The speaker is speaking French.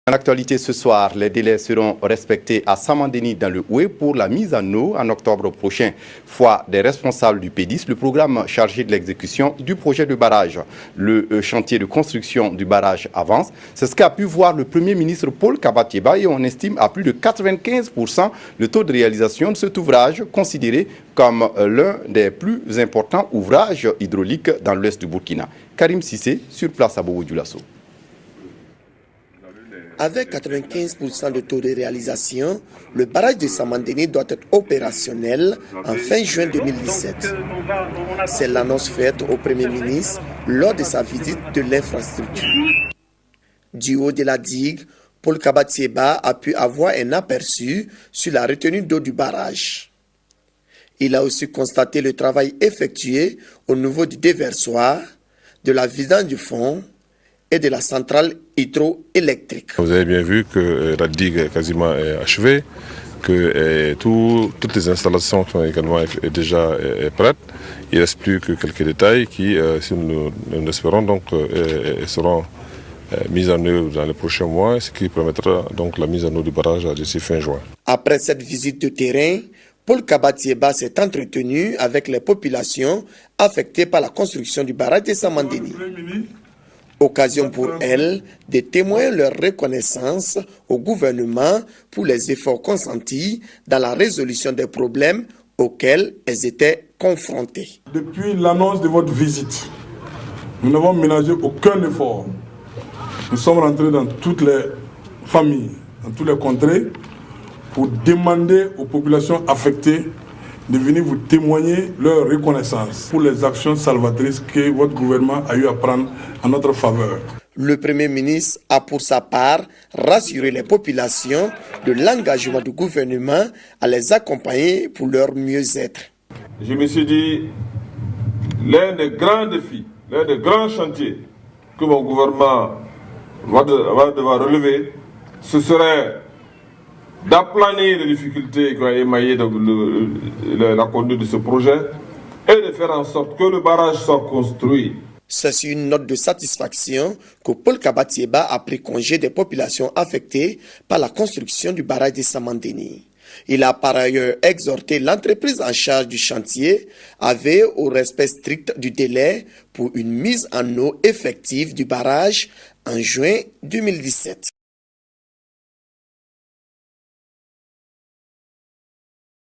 En actualité ce soir, les délais seront respectés à Samandéni dans le Houé pour la mise en eau en octobre prochain. Foi des responsables du PEDIS, le programme chargé de l'exécution du projet de barrage. Le chantier de construction du barrage avance. C'est ce qu'a pu voir le Premier ministre Paul Kabatieba et on estime à plus de 95% le taux de réalisation de cet ouvrage considéré comme l'un des plus importants ouvrages hydrauliques dans l'ouest du Burkina. Karim Sissé, sur place à Bobo-Dioulasso. Avec 95% de taux de réalisation, le barrage de Samandéni doit être opérationnel en fin juin 2017. C'est l'annonce faite au Premier ministre lors de sa visite de l'infrastructure. Du haut de la digue, Paul Kabatieba a pu avoir un aperçu sur la retenue d'eau du barrage. Il a aussi constaté le travail effectué au niveau du déversoir, de la vidange du fond et de la centrale hydroélectrique. Vous avez bien vu que la digue est quasiment achevée, que toutes les installations sont également déjà prêtes. Il ne reste plus que quelques détails qui, si nous l'espérons, donc, seront mises en œuvre dans les prochains mois, ce qui permettra donc la mise en œuvre du barrage d'ici fin juin. Après cette visite de terrain, Paul Kabatieba s'est entretenu avec les populations affectées par la construction du barrage de Samandéni. Occasion pour elles de témoigner leur reconnaissance au gouvernement pour les efforts consentis dans la résolution des problèmes auxquels elles étaient confrontées. Depuis l'annonce de votre visite, nous n'avons ménagé aucun effort. Nous sommes rentrés dans toutes les familles, dans toutes les contrées, pour demander aux populations affectées de venir vous témoigner leur reconnaissance pour les actions salvatrices que votre gouvernement a eu à prendre en notre faveur. Le Premier ministre a pour sa part rassuré les populations de l'engagement du gouvernement à les accompagner pour leur mieux-être. Je me suis dit, l'un des grands défis, l'un des grands chantiers que mon gouvernement va devoir relever, ce serait d'aplanir les difficultés qui ont émaillé la conduite de ce projet et de faire en sorte que le barrage soit construit. C'est sur une note de satisfaction que Paul Kabatieba a pris congé des populations affectées par la construction du barrage de Samandéni. Il a par ailleurs exhorté l'entreprise en charge du chantier à veiller au respect strict du délai pour une mise en eau effective du barrage en juin 2017.